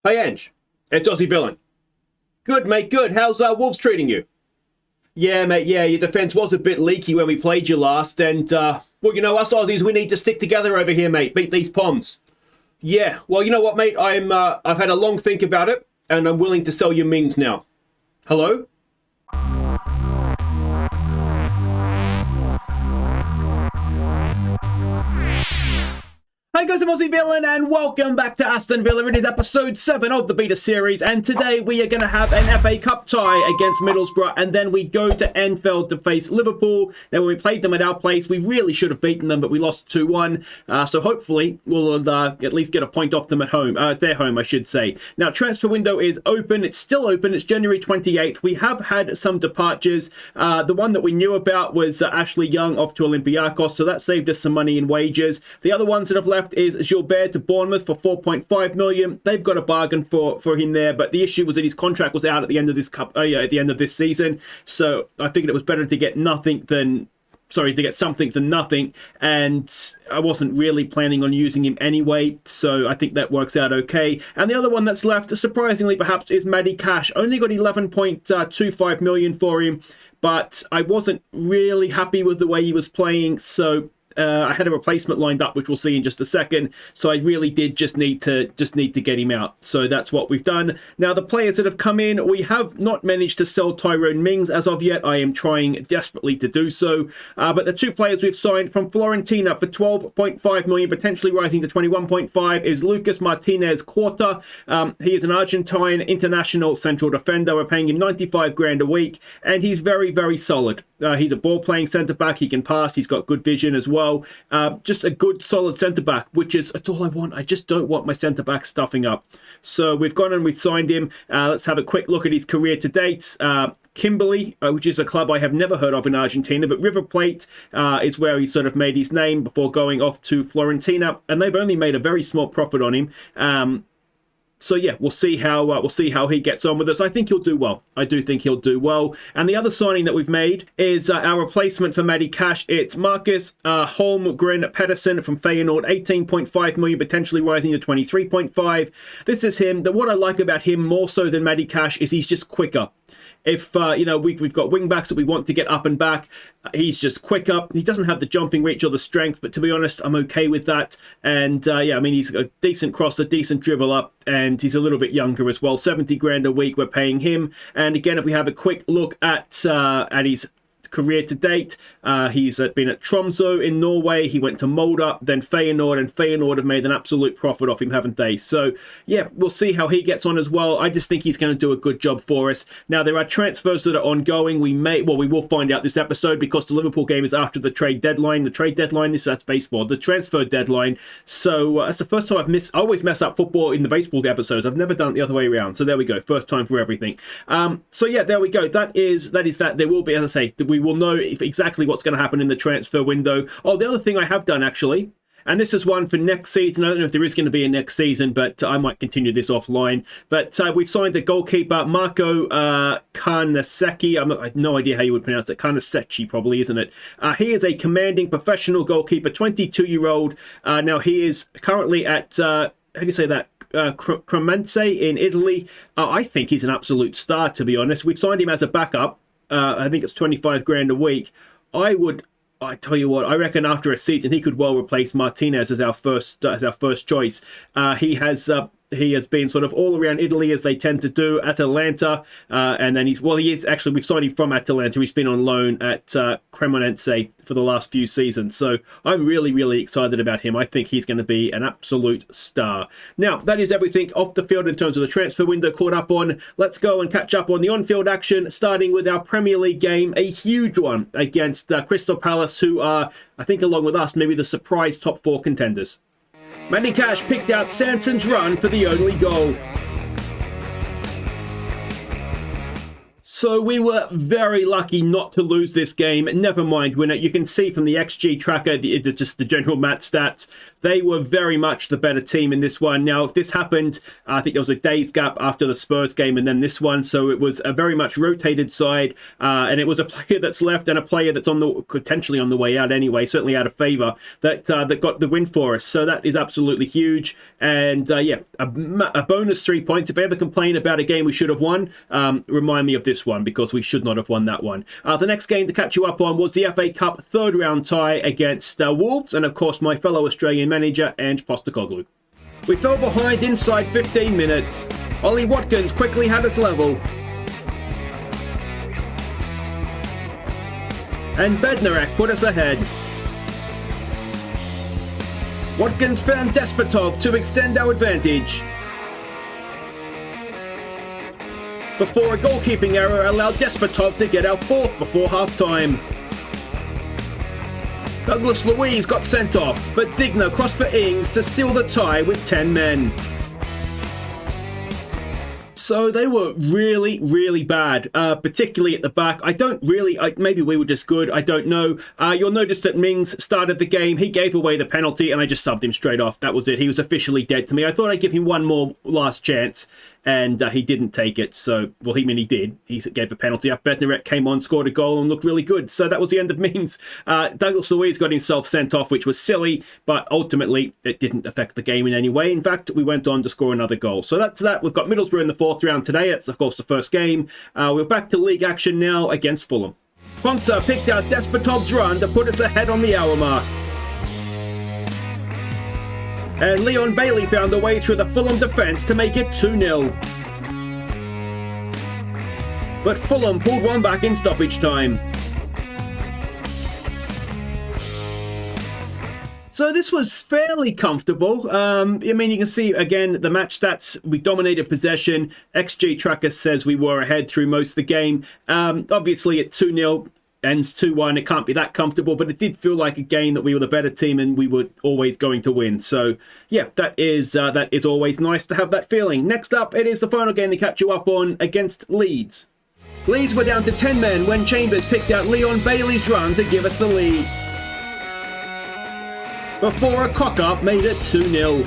Hey Ange, it's Aussie Villain. Good mate, good. How's Wolves treating you? Yeah mate, yeah, your defence was a bit leaky when we played you last and well, you know, us Aussies, we need to stick together over here mate, beat these Poms. Yeah, well, you know what mate, I've had a long think about it and I'm willing to sell you Mings now. Hello? Hi guys, I'm Aussie Villain and welcome back to Aston Villa. It is episode 7 of the beta series and today we are going to have an FA Cup tie against Middlesbrough and then we go to Anfield to face Liverpool. Now when we played them at our place, we really should have beaten them but we lost 2-1. So hopefully we'll at least get a point off them at home, their home I should say. Now transfer window is open, it's still open, it's January 28th. We have had some departures. The one that we knew about was Ashley Young off to Olympiacos, so that saved us some money in wages. The other ones that have left is Gilbert to Bournemouth for 4.5 million. They've got a bargain for him there, but the issue was that his contract was out at the end of this at the end of this season. So I figured it was better to get something than nothing, and I wasn't really planning on using him anyway, so I think that works out okay. And the other one that's left, surprisingly perhaps, is Matty Cash. Only got 11.25 million for him, but I wasn't really happy with the way he was playing, so I had a replacement lined up, which we'll see in just a second. So I really did just need to get him out. So that's what we've done. Now the players that have come in, we have not managed to sell Tyrone Mings as of yet. I am trying desperately to do so. But the two players we've signed from Fiorentina for 12.5 million, potentially rising to 21.5, is Lucas Martinez Quarta. He is an Argentine international central defender. We're paying him 95 grand a week, and he's very, very solid. He's a ball-playing centre-back. He can pass. He's got good vision as well. Just a good, solid centre-back, that's all I want. I just don't want my centre-back stuffing up. So we've gone and we've signed him. Let's have a quick look at his career to date. Kimberley, which is a club I have never heard of in Argentina, but River Plate is where he sort of made his name before going off to Fiorentina, and they've only made a very small profit on him. So yeah, we'll see how he gets on with us. I think he'll do well. I do think he'll do well. And the other signing that we've made is our replacement for Matty Cash. It's Marcus Holmgren Pedersen from Feyenoord, 18.5 million, potentially rising to 23.5. This is him. What I like about him more so than Matty Cash is he's just quicker. If, we've got wing-backs that we want to get up and back, he's just quicker. He doesn't have the jumping reach or the strength, but to be honest, I'm okay with that. And, he's a decent crosser, decent dribbler, and he's a little bit younger as well. 70 grand a week we're paying him. And again, if we have a quick look at his career to date, he's been at Tromsø in Norway. He went to Molde, then Feyenoord, and Feyenoord have made an absolute profit off him, haven't they? So yeah, we'll see how he gets on as well. I just think he's going to do a good job for us. Now there are transfers that are ongoing. We will find out this episode because the Liverpool game is after the trade deadline. The trade deadline is that's baseball. The transfer deadline. So that's the first time I always mess up football in the baseball episodes. I've never done it the other way around. So there we go. First time for everything. So yeah, there we go. That is that. There will be, as I say, we will know exactly what's going to happen in the transfer window. Oh, the other thing I have done actually, and this is one for next season. I don't know if there is going to be a next season, but I might continue this offline. But we've signed a goalkeeper, Marco Carnesecchi. I have no idea how you would pronounce it. Carnesecchi probably, isn't it? He is a commanding professional goalkeeper, 22-year-old. Now he is currently at, how do you say that? Cremonese in Italy. I think he's an absolute star, to be honest. We've signed him as a backup. I think it's 25 grand a week. I tell you what, I reckon after a season he could well replace Martinez as our first choice. He has been sort of all around Italy as they tend to do, Atalanta, and then we've signed him from Atalanta. He's been on loan at Cremonese for the last few seasons. So I'm really, really excited about him. I think he's going to be an absolute star. Now, that is everything off the field in terms of the transfer window caught up on. Let's go and catch up on the on-field action, starting with our Premier League game, a huge one against Crystal Palace, who are, I think along with us, maybe the surprise top 4 contenders. Matty Cash picked out Sanson's run for the only goal. So we were very lucky not to lose this game. Never mind win it. You can see from the XG tracker, just the general match stats, they were very much the better team in this one. Now, if this happened, I think there was a day's gap after the Spurs game and then this one. So it was a very much rotated side. And it was a player that's left and a player that's potentially on the way out anyway, certainly out of favour, that got the win for us. So that is absolutely huge. And yeah, a bonus 3 points. If I ever complain about a game we should have won, remind me of this one, because we should not have won that one. The next game to catch you up on was the FA Cup third round tie against Wolves, and of course my fellow Australian manager Ange Postecoglou. We fell behind inside 15 minutes. Ollie Watkins quickly had us level, and Bednarek put us ahead. Watkins found Despotov to extend our advantage, before a goalkeeping error allowed Despotov to get our fourth before half-time. Douglas Luiz got sent off, but Digna crossed for Ings to seal the tie with 10 men. So they were really, really bad, particularly at the back. Maybe we were just good, I don't know. You'll notice that Mings started the game. He gave away the penalty and I just subbed him straight off. That was it. He was officially dead to me. I thought I'd give him one more last chance, and he didn't take it. So, well, he did. He gave a penalty up. Bednarek came on, scored a goal and looked really good. So that was the end of Mings. Douglas Luiz got himself sent off, which was silly, but ultimately it didn't affect the game in any way. In fact, we went on to score another goal. So that's that. We've got Middlesbrough in the fourth round today. It's, of course, the first game. We're back to league action now against Fulham. Ponsa picked out Despotov's run to put us ahead on the hour mark. And Leon Bailey found a way through the Fulham defence to make it 2-0. But Fulham pulled one back in stoppage time. So this was fairly comfortable. I mean, you can see, again, the match stats, we dominated possession. XG tracker says we were ahead through most of the game. Obviously, at 2-0, ends 2-1. It can't be that comfortable, but it did feel like a game that we were the better team and we were always going to win. So, yeah, that is always nice to have that feeling. Next up, it is the final game to catch you up on against Leeds. Leeds were down to 10 men when Chambers picked out Leon Bailey's run to give us the lead, before a cock-up made it 2-0.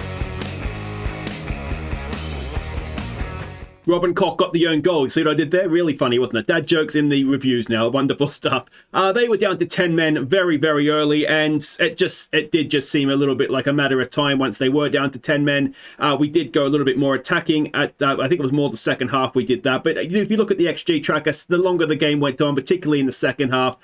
Robin Koch got the own goal. You see what I did there? Really funny, wasn't it? Dad jokes in the reviews now. Wonderful stuff. They were down to 10 men very, very early, and it did just seem a little bit like a matter of time once they were down to 10 men. We did go a little bit more attacking. I think it was more the second half we did that. But if you look at the XG tracker, the longer the game went on, particularly in the second half,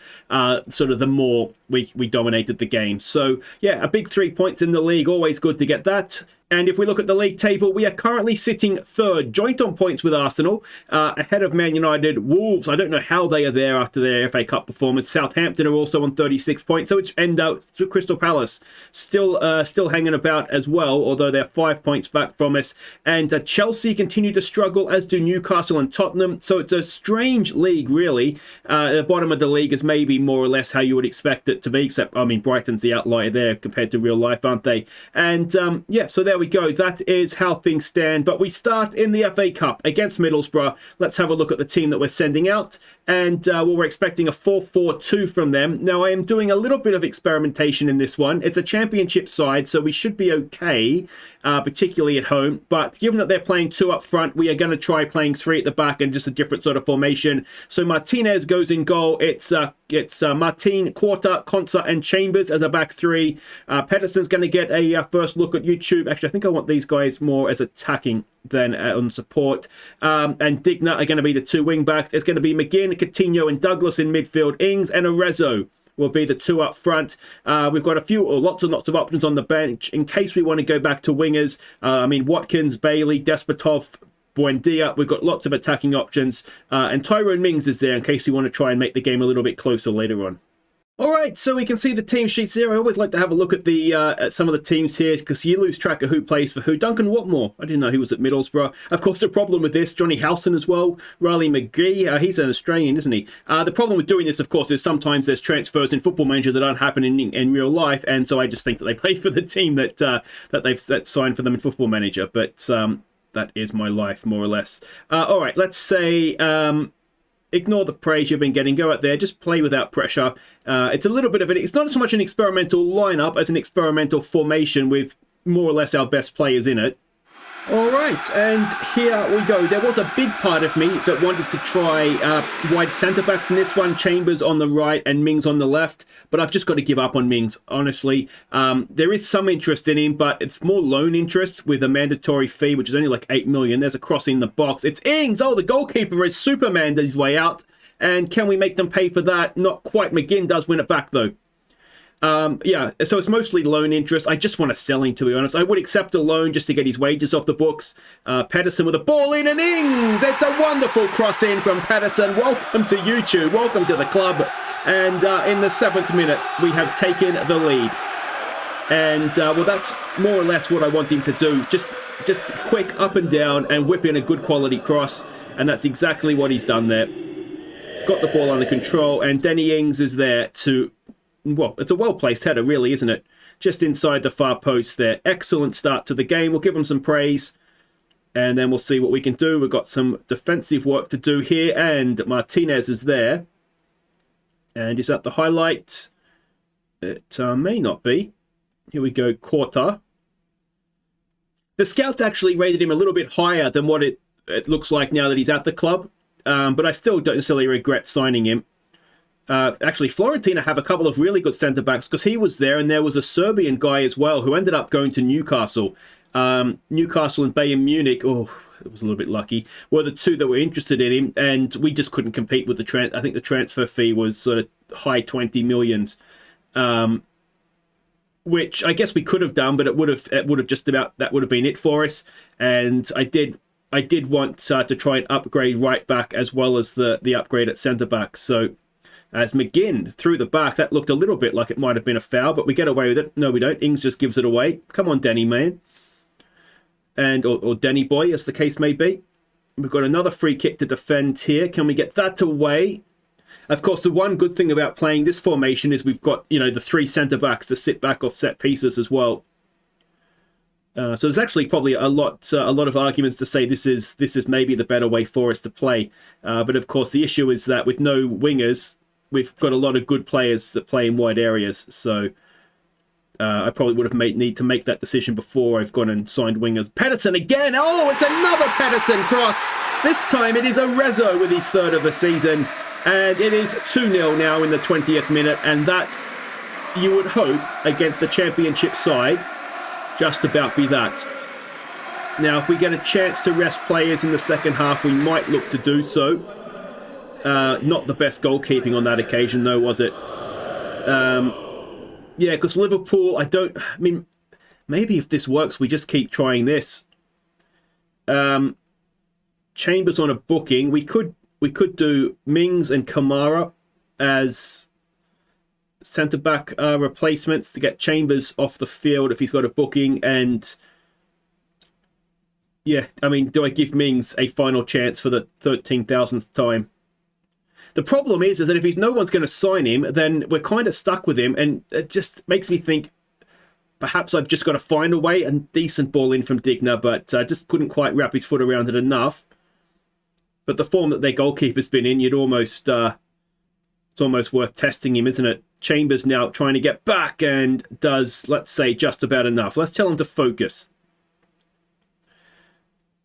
sort of the more we dominated the game. So, yeah, a big 3 points in the league. Always good to get that. And if we look at the league table, we are currently sitting third, joint on points with Arsenal, ahead of Man United. Wolves, I don't know how they are there after their FA Cup performance. Southampton are also on 36 points, so it's end out to Crystal Palace, still hanging about as well, although they're 5 points back from us. And Chelsea continue to struggle, as do Newcastle and Tottenham. So it's a strange league, really. The bottom of the league is maybe more or less how you would expect it to be, except, I mean, Brighton's the outlier there compared to real life, aren't they? And, yeah, so there we go. That is how things stand. But we start in the FA Cup against Middlesbrough. Let's have a look at the team that we're sending out. And we're expecting a 4-4-2 from them. Now, I am doing a little bit of experimentation in this one. It's a championship side, so we should be okay, particularly at home. But given that they're playing 2 up front, we are going to try playing 3 at the back and just a different sort of formation. So Martinez goes in goal. It's Martin, Quarta, Konsa, and Chambers as a back 3. Pedersen's going to get a first look at YouTube. Actually, I think I want these guys more as attacking than on support. And Digna are going to be the 2 wing backs. It's going to be McGinn, Coutinho, and Douglas in midfield. Ings and Arezzo will be the 2 up front. We've got lots and lots of options on the bench in case we want to go back to wingers. I mean, Watkins, Bailey, Despotov, Buendia. We've got lots of attacking options. And Tyrone Mings is there in case we want to try and make the game a little bit closer later on. All right, so we can see the team sheets there. I always like to have a look at the at some of the teams here because you lose track of who plays for who. Duncan Watmore, I didn't know he was at Middlesbrough. Of course, the problem with this, Johnny Howson as well. Riley McGee, he's an Australian, isn't he? The problem with doing this, of course, is sometimes there's transfers in Football Manager that aren't happening in real life, and so I just think that they play for the team that they've signed for them in Football Manager. But that is my life, more or less. All right, let's say ignore the praise you've been getting. Go out there, just play without pressure. It's a little bit of it's not so much an experimental lineup as an experimental formation with more or less our best players in it. All right, and here we go. There was a big part of me that wanted to try wide centre-backs in this one, Chambers on the right and Mings on the left, but I've just got to give up on Mings, honestly. There is some interest in him, but it's more loan interest with a mandatory fee, which is only like 8 million. There's a cross in the box. It's Ings! Oh, the goalkeeper is Superman his way out, and can we make them pay for that? Not quite. McGinn does win it back, though. Yeah, so it's mostly loan interest. I just want to sell him, to be honest. I would accept a loan just to get his wages off the books. Pedersen with a ball in and Ings! It's a wonderful cross in from Pedersen. Welcome to YouTube. Welcome to the club. And in the 7th minute, we have taken the lead. And, well, that's more or less what I want him to do. Just quick up and down and whip in a good quality cross. And that's exactly what he's done there. Got the ball under control, and Danny Ings is there to... Well, it's a well-placed header, really, isn't it? Just inside the far post there. Excellent start to the game. We'll give him some praise. And then we'll see what we can do. We've got some defensive work to do here. And Martinez is there. And is that the highlight? It may not be. Here we go, Quarter. The scouts actually rated him a little bit higher than what it looks like now that he's at the club. But I still don't necessarily regret signing him. Actually, Fiorentina have a couple of really good centre-backs because he was there, and there was a Serbian guy as well who ended up going to Newcastle. Newcastle and Bayern Munich, oh, it was a little bit lucky, were the two that were interested in him, and we just couldn't compete with the I think the transfer fee was sort of high 20 millions, which I guess we could have done, but it would have just about, that would have been it for us. And I did want to try and upgrade right back as well as the upgrade at centre-back, so... As McGinn through the back, that looked a little bit like it might have been a foul, but we get away with it. No, we don't. Ings just gives it away. Come on, Danny, man. And or Danny boy, as the case may be. We've got another free kick to defend here. Can we get that away? Of course, the one good thing about playing this formation is we've got, you know, the 3 centre-backs to sit back off set pieces as well. So there's actually probably a lot of arguments to say this is maybe the better way for us to play. But of course, the issue is that with no wingers, we've got a lot of good players that play in wide areas, so I probably would have need to make that decision before I've gone and signed wingers. Pedersen again! Oh, it's another Pedersen cross! This time it is Arezzo with his 3rd of the season, and it is 2-0 now in the 20th minute, and that, you would hope, against the championship side, just about be that. Now, if we get a chance to rest players in the second half, we might look to do so. Not the best goalkeeping on that occasion, though, was it? Yeah, because Liverpool, I mean, maybe if this works, we just keep trying this. Chambers on a booking. We could do Mings and Kamara as centre-back replacements to get Chambers off the field if he's got a booking. And, yeah, I mean, do I give Mings a final chance for the 13,000th time? The problem is that if no one's going to sign him, then we're kind of stuck with him, and it just makes me think perhaps I've just got to find a way. A decent ball in from Digna, but just couldn't quite wrap his foot around it enough. But the form that their goalkeeper's been in, it's almost worth testing him, isn't it? Chambers now trying to get back and does, let's say, just about enough. Let's tell him to focus.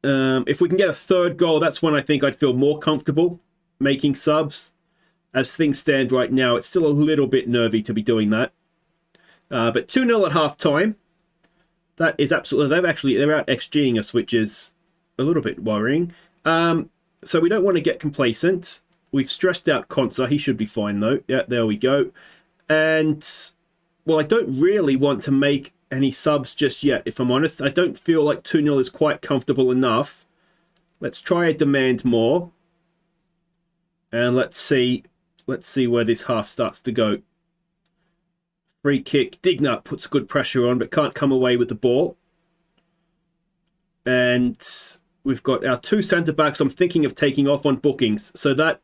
If we can get a 3rd goal, that's when I think I'd feel more comfortable making subs. As things stand right now, it's still a little bit nervy to be doing that. But 2-0 at half time. That is absolutely... They're out XGing us, which is a little bit worrying. So we don't want to get complacent. We've stressed out Konsa. He should be fine, though. Yeah, there we go. And, well, I don't really want to make any subs just yet, if I'm honest. I don't feel like 2-0 is quite comfortable enough. Let's try a demand more. And let's see where this half starts to go. Free kick. Digna puts good pressure on, but can't come away with the ball. And we've got our 2 centre-backs I'm thinking of taking off on bookings. So that...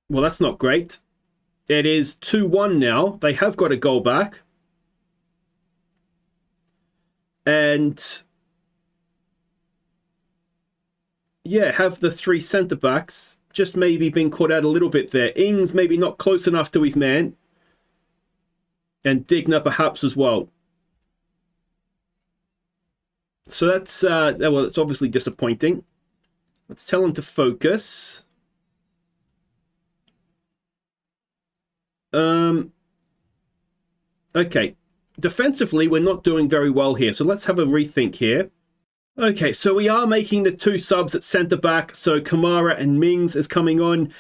Well, that's not great. It is 2-1 now. They have got a goal back. And... yeah, have the 3 centre-backs just maybe been caught out a little bit there. Ings maybe not close enough to his man. And Digna perhaps as well. So that's, well, it's obviously disappointing. Let's tell him to focus. Okay. Defensively, we're not doing very well here. So let's have a rethink here. Okay, so we are making the 2 subs at centre-back. So Kamara and Mings is coming on.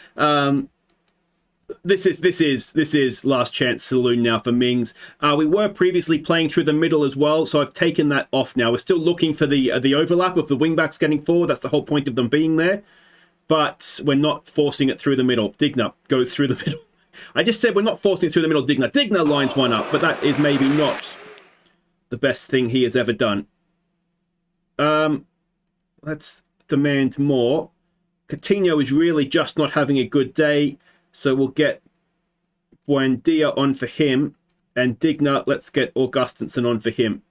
This is last chance saloon now for Mings. We were previously playing through the middle as well, so I've taken that off now. We're still looking for the overlap of the wing-backs getting forward. That's the whole point of them being there. But we're not forcing it through the middle. Digna goes through the middle. I just said we're not forcing it through the middle. Digna lines one up, but that is maybe not the best thing he has ever done. Let's demand more. Coutinho is really just not having a good day, so we'll get Buendia on for him, and Digna, let's get Augustinsson on for him.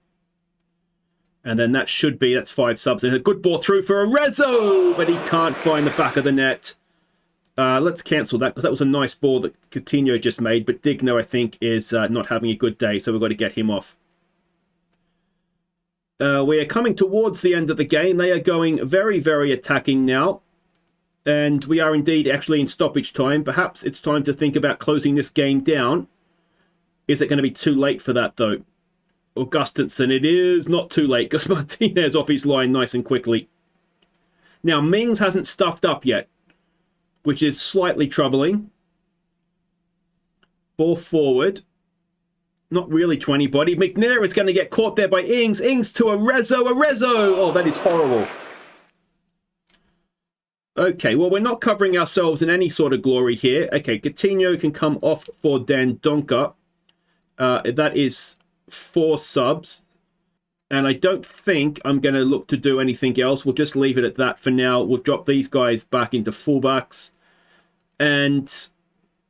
And then that's 5 subs, and a good ball through for Arezzo, but he can't find the back of the net. Let's cancel that, because that was a nice ball that Coutinho just made, but Digna, I think, is not having a good day, so we've got to get him off. We are coming towards the end of the game. They are going very, very attacking now. And we are indeed actually in stoppage time. Perhaps it's time to think about closing this game down. Is it going to be too late for that, though? Augustinsson, it is not too late, because Martinez off his line nice and quickly. Now, Mings hasn't stuffed up yet, which is slightly troubling. Ball forward. Not really to anybody. McNair is going to get caught there by Ings. Ings to Arezzo. Arezzo! Oh, that is horrible. Okay, well, we're not covering ourselves in any sort of glory here. Okay, Coutinho can come off for Dan Donker. That is 4 subs. And I don't think I'm going to look to do anything else. We'll just leave it at that for now. We'll drop these guys back into fullbacks. And,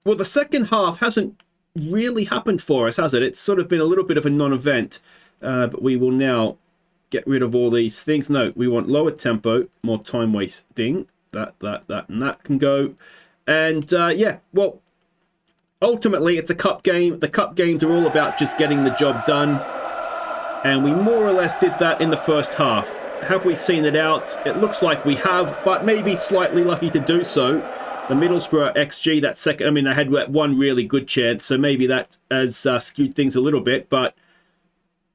well, the second half hasn't really happened for us, has it? It's sort of been a little bit of a non-event. But we will now get rid of all these things. No, we want lower tempo, more time wasting. That, and that can go. And, yeah, well, ultimately, it's a cup game. The cup games are all about just getting the job done. And we more or less did that in the first half. Have we seen it out? It looks like we have, but maybe slightly lucky to do so. The Middlesbrough XG, that second, I mean, they had one really good chance, so maybe that has skewed things a little bit. But,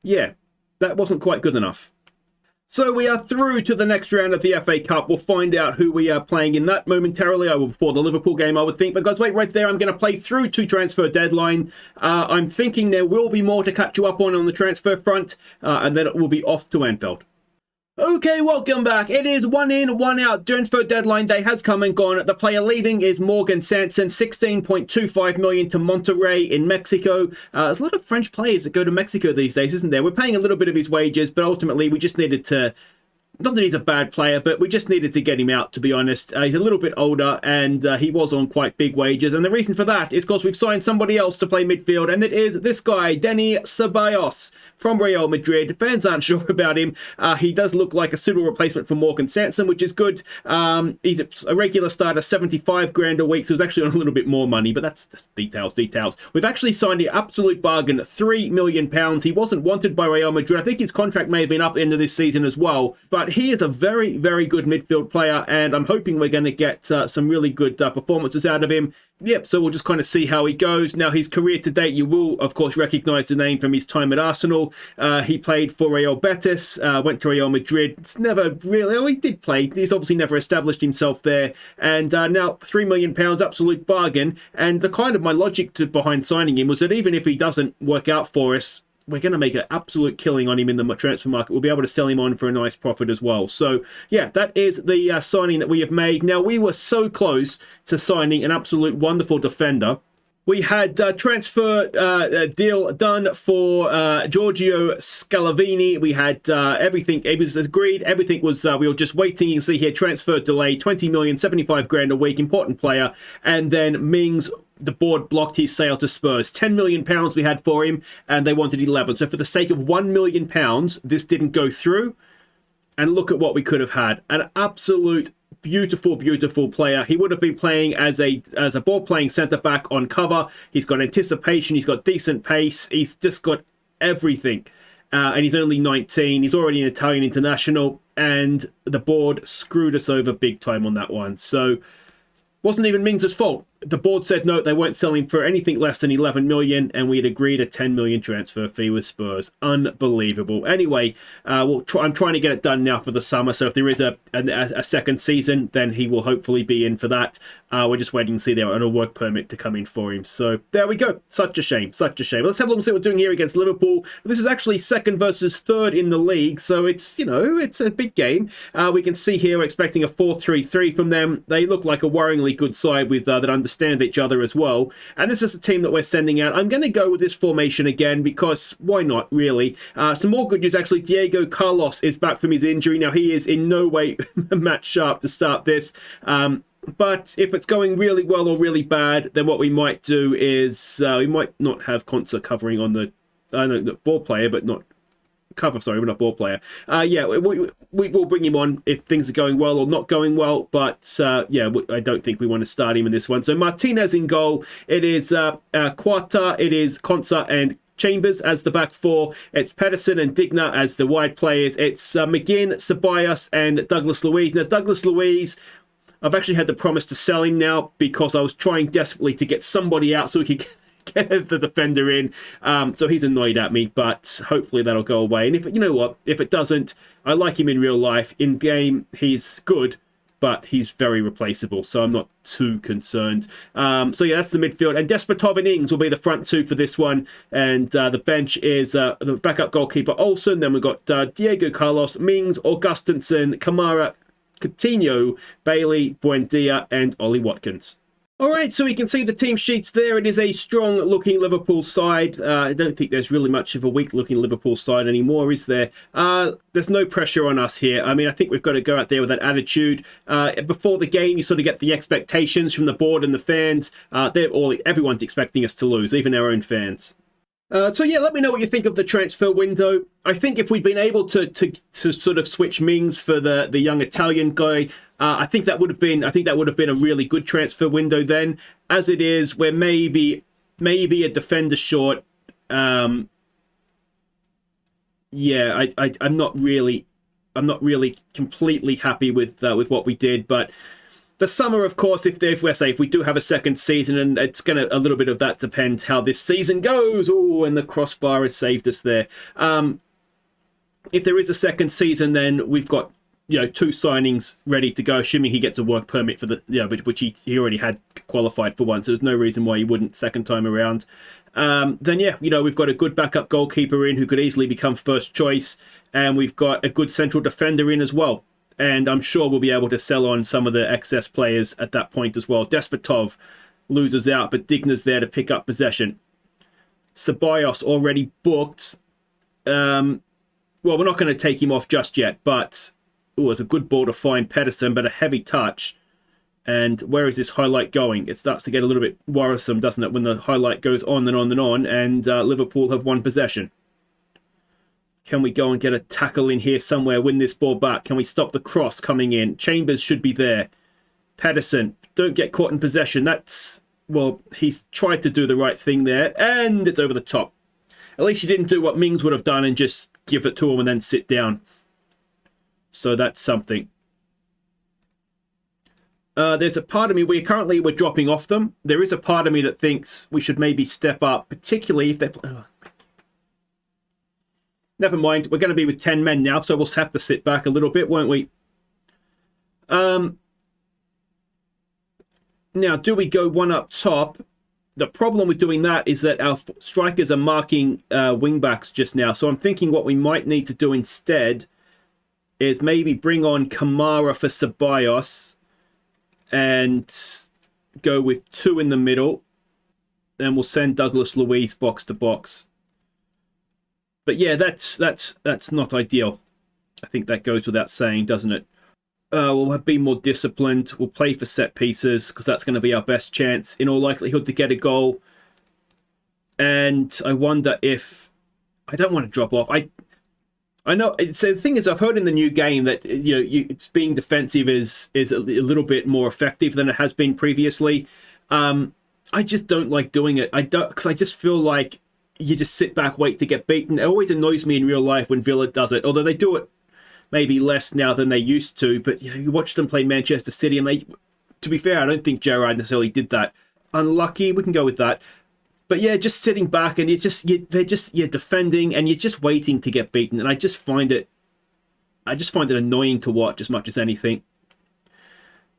yeah, that wasn't quite good enough. So we are through to the next round of the FA Cup. We'll find out who we are playing in that momentarily. Before the Liverpool game, I would think. But guys, wait right there. I'm going to play through to transfer deadline. I'm thinking there will be more to catch you up on the transfer front. And then it will be off to Anfield. Okay, welcome back. It is 1 in, 1 out. Transfer deadline day has come and gone. The player leaving is Morgan Sanson, 16.25 million to Monterrey in Mexico. There's a lot of French players that go to Mexico these days, isn't there? We're paying a little bit of his wages, but ultimately we just needed to... Not that he's a bad player, but we just needed to get him out, to be honest. He's a little bit older, and he was on quite big wages. And the reason for that is because we've signed somebody else to play midfield, and it is this guy, Dani Ceballos, from Real Madrid. Fans aren't sure about him. He does look like a suitable replacement for Morgan Sanson, which is good. He's a regular starter, 75 grand a week, so he's actually on a little bit more money, but that's details. We've actually signed an absolute bargain, £3 million. He wasn't wanted by Real Madrid. I think his contract may have been up at the end of this season as well, but he is a very, very good midfield player, and I'm hoping we're going to get some really good performances out of him. Yep, so we'll just kind of see how he goes. Now, his career to date, you will, of course, recognise the name from his time at Arsenal. He played for Real Betis, went to Real Madrid. It's never really... Oh, he did play. He's obviously never established himself there. And now, £3 million, absolute bargain. And the kind of my logic behind signing him was that even if he doesn't work out for us, we're going to make an absolute killing on him in the transfer market. We'll be able to sell him on for a nice profit as well. So, yeah, that is the signing that we have made. Now, we were so close to signing an absolute wonderful defender. We had transfer deal done for Giorgio Scalavini. We had everything. It was agreed. Everything was, we were just waiting. You can see here, transfer delay, 20 million, 75 grand a week, important player. And then Mings, the board blocked his sale to Spurs. £10 million we had for him, and they wanted 11. So for the sake of £1 million, this didn't go through. And look at what we could have had. An absolute beautiful, beautiful player. He would have been playing as a ball-playing centre-back on cover. He's got anticipation. He's got decent pace. He's just got everything. And he's only 19. He's already an Italian international. And the board screwed us over big time on that one. So, wasn't even Mings' fault. The board said no, they weren't selling for anything less than 11 million, and we had agreed a 10 million transfer fee with Spurs. Unbelievable. Anyway, I'm trying to get it done now for the summer, so if there is a second season, then he will hopefully be in for that. We're just waiting to see there on a work permit to come in for him. So there we go. Such a shame. Such a shame. Let's have a look and see what we're doing here against Liverpool. This is actually second versus third in the league, so it's, you know, it's a big game. We can see here we're expecting a 4-3-3 from them. They look like a worryingly good side with that understand each other as well. And this is the team that we're sending out. I'm going to go with this formation again because why not, really? Some more good news, actually. Diego Carlos is back from his injury. Now, he is in no way match sharp to start this. But if it's going really well or really bad, then what we might do is we might not have Konsa covering on the ball player, but not cover. Sorry, we're not ball player. Yeah, we will bring him on if things are going well or not going well. But yeah, I don't think we want to start him in this one. So Martinez in goal. It is Quarta, it is Konsa and Chambers as the back four. It's Pedersen and Digna as the wide players. It's McGinn, Ceballos and Douglas Luiz. Now, Douglas Luiz, I've actually had to promise to sell him now because I was trying desperately to get somebody out so we could get the defender in. So he's annoyed at me, but hopefully that'll go away. And if you know what, if it doesn't, I like him in real life. In game, he's good, but he's very replaceable, so I'm not too concerned. So yeah, that's the midfield. And Despotov and Ings will be the front two for this one. And the bench is the backup goalkeeper Olsen. Then we've got Diego Carlos, Mings, Augustinsson, Kamara, Coutinho, Bailey, Buendia, and Ollie Watkins. All right, so we can see the team sheets there. It is a strong-looking Liverpool side. I don't think there's really much of a weak-looking Liverpool side anymore, is there? There's no pressure on us here. I mean, I think we've got to go out there with that attitude. Before the game, you sort of get the expectations from the board and the fans. Everyone's expecting us to lose, even our own fans. So yeah, let me know what you think of the transfer window. I think if we'd been able to sort of switch Mings for the young Italian guy, I think that would have been a really good transfer window then. As it is, we're maybe a defender short. Yeah, I'm not really completely happy with what we did, but the summer, of course, if we do have a second season, and it's going to, a little bit of that depend how this season goes. Oh, and the crossbar has saved us there. If there is a second season, then we've got, you know, 2 signings ready to go, assuming he gets a work permit for the, you know, which he already had qualified for one. So there's no reason why he wouldn't second time around. Then yeah, you know, we've got a good backup goalkeeper in who could easily become first choice, and we've got a good central defender in as well. And I'm sure we'll be able to sell on some of the excess players at that point as well. Despotov loses out, but Digna's there to pick up possession. Ceballos already booked. Well, we're not going to take him off just yet, but it's a good ball to find Pedersen, but a heavy touch. And where is this highlight going? It starts to get a little bit worrisome, doesn't it, when the highlight goes on and on and on, and Liverpool have won possession. Can we go and get a tackle in here somewhere, win this ball back? Can we stop the cross coming in? Chambers should be there. Pedersen, don't get caught in possession. Well, he's tried to do the right thing there, and it's over the top. At least he didn't do what Mings would have done and just give it to him and then sit down. So that's something. There's a part of me, we're dropping off them. There is a part of me that thinks we should maybe step up, particularly if they're... Never mind, we're going to be with 10 men now, so we'll have to sit back a little bit, won't we? Now, do we go one up top? The problem with doing that is that our strikers are marking wing-backs just now, so I'm thinking what we might need to do instead is maybe bring on Kamara for Ceballos and go with 2 in the middle, and we'll send Douglas Luiz box to box. But yeah, that's not ideal. I think that goes without saying, doesn't it? We'll be more disciplined. We'll play for set pieces because that's going to be our best chance, in all likelihood, to get a goal. And I wonder if... I don't want to drop off. I know. So the thing is, I've heard in the new game that being defensive is a little bit more effective than it has been previously. I just don't like doing it. I don't, because I just feel like you just sit back, wait to get beaten. It always annoys me in real life when Villa does it, although they do it maybe less now than they used to. But you watch them play Manchester City, and they, to be fair, I don't think Gerrard necessarily did that. Unlucky, we can go with that. But yeah, just sitting back, and you're defending, and you're just waiting to get beaten, and I just find it annoying to watch as much as anything.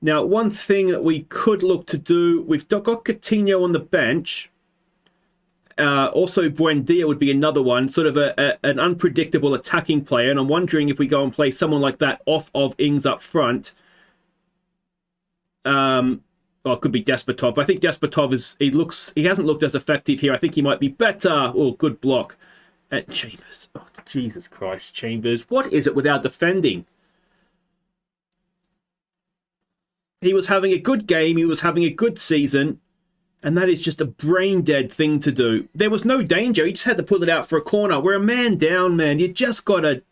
Now, one thing that we could look to do, we've got Coutinho on the bench. Also, Buendia would be another one, sort of an unpredictable attacking player, and I'm wondering if we go and play someone like that off of Ings up front. Well, it could be Despotov. I think Despotov he hasn't looked as effective here. I think he might be better. Oh, good block. And Chambers. Oh, Jesus Christ, Chambers. What is it with our defending? He was having a good game. He was having a good season. And that is just a brain-dead thing to do. There was no danger. He just had to pull it out for a corner. We're a man down, man. You just got to...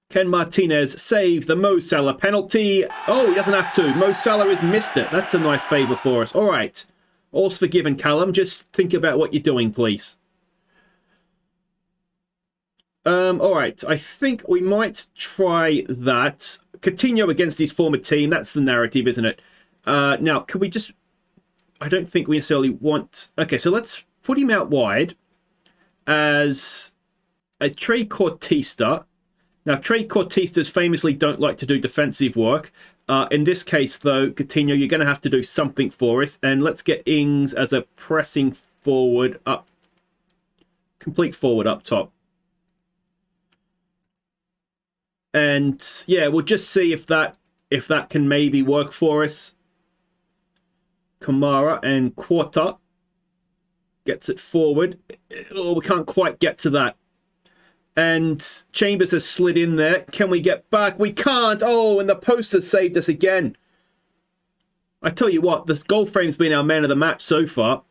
Can Martinez save the Mo Salah penalty? Oh, he doesn't have to. Mo Salah has missed it. That's a nice favour for us. All right. All's forgiven, Callum. Just think about what you're doing, please. All right. I think we might try that. Coutinho against his former team. That's the narrative, isn't it? Now, can we just... I don't think we necessarily want... Okay, so let's put him out wide as a trequartista. Now, trequartistas famously don't like to do defensive work. In this case, though, Coutinho, you're going to have to do something for us. And let's get Ings as a pressing forward up... Complete forward up top. And, yeah, we'll just see if that can maybe work for us. Kamara and Quarta gets it forward. Oh, we can't quite get to that. And Chambers has slid in there. Can we get back? We can't. Oh, and the post has saved us again. I tell you what, this goal frame's been our man of the match so far.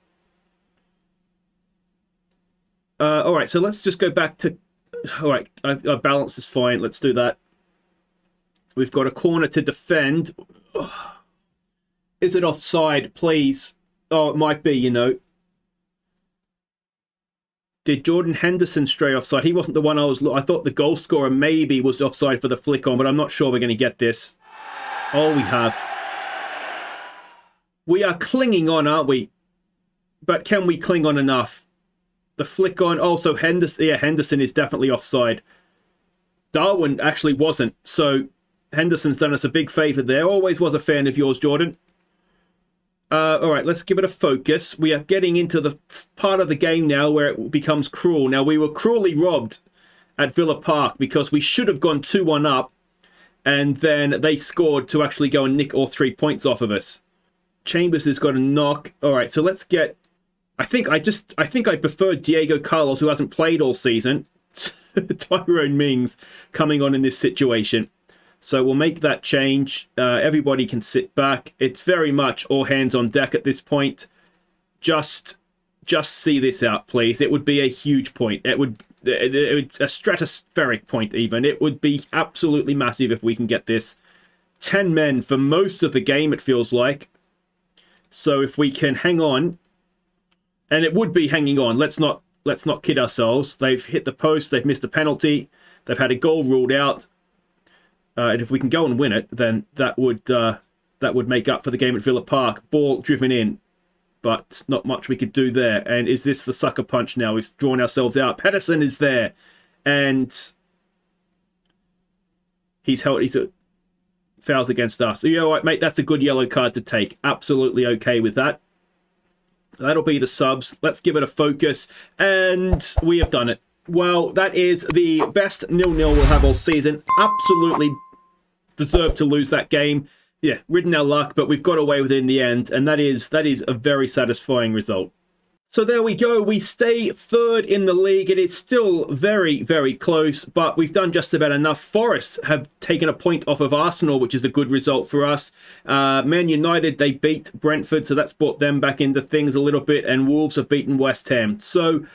All right, so let's just go back to... All right, our balance is fine. Let's do that. We've got a corner to defend. Oh. Is it offside, please? Oh, it might be, Did Jordan Henderson stray offside? He wasn't the one I thought the goal scorer maybe was offside for the flick on, but I'm not sure we're going to get this. Oh, we have. We are clinging on, aren't we? But can we cling on enough? The flick on. Also, Henderson. Yeah, Henderson is definitely offside. Darwin actually wasn't. So Henderson's done us a big favour there. Always was a fan of yours, Jordan. All right, let's give it a focus. We are getting into the part of the game now where it becomes cruel. Now, we were cruelly robbed at Villa Park because we should have gone 2-1 up, and then they scored to actually go and nick all 3 points off of us. Chambers has got a knock. All right, so let's get... I think I prefer Diego Carlos, who hasn't played all season, to Tyrone Mings coming on in this situation. So we'll make that change. Everybody can sit back. It's very much all hands on deck at this point. Just see this out, please. It would be a huge point. It would a stratospheric point even. It would be absolutely massive if we can get this. 10 men for most of the game, it feels like. So if we can hang on, and it would be hanging on. Let's not kid ourselves. They've hit the post. They've missed the penalty. They've had a goal ruled out. And if we can go and win it, then that would make up for the game at Villa Park. Ball driven in, but not much we could do there. And is this the sucker punch now? We've drawn ourselves out. Pedersen is there, and he's fouls against us. So, all right, mate, that's a good yellow card to take. Absolutely okay with that. That'll be the subs. Let's give it a focus, and we have done it. Well, that is the best 0-0 we'll have all season. Absolutely deserved to lose that game. Yeah, ridden our luck, but we've got away with it in the end, and that is a very satisfying result. So there we go. We stay third in the league. It is still very, very close, but we've done just about enough. Forest have taken a point off of Arsenal, which is a good result for us. Man United, they beat Brentford, so that's brought them back into things a little bit, and Wolves have beaten West Ham. So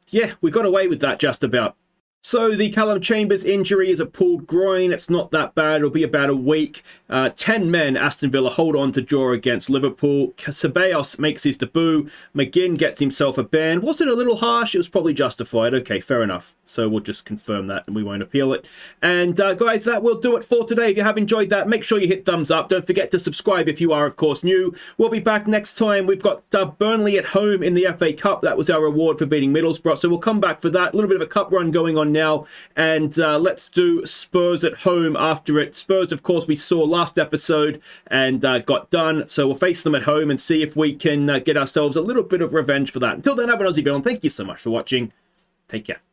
yeah, we got away with that just about. So the Callum Chambers injury is a pulled groin. It's not that bad. It'll be about a week. 10 men, Aston Villa hold on to draw against Liverpool. Ceballos makes his debut. McGinn gets himself a ban. Was it a little harsh? It was probably justified. Okay, fair enough. So we'll just confirm that and we won't appeal it. And guys, that will do it for today. If you have enjoyed that, make sure you hit thumbs up. Don't forget to subscribe if you are, of course, new. We'll be back next time. We've got Burnley at home in the FA Cup. That was our reward for beating Middlesbrough. So we'll come back for that. A little bit of a cup run going on now, and let's do Spurs at home after it. Spurs, of course, we saw last episode and got done, so we'll face them at home and see if we can get ourselves a little bit of revenge for that. Until then, have an Aussie villain. Thank you so much for watching. Take care.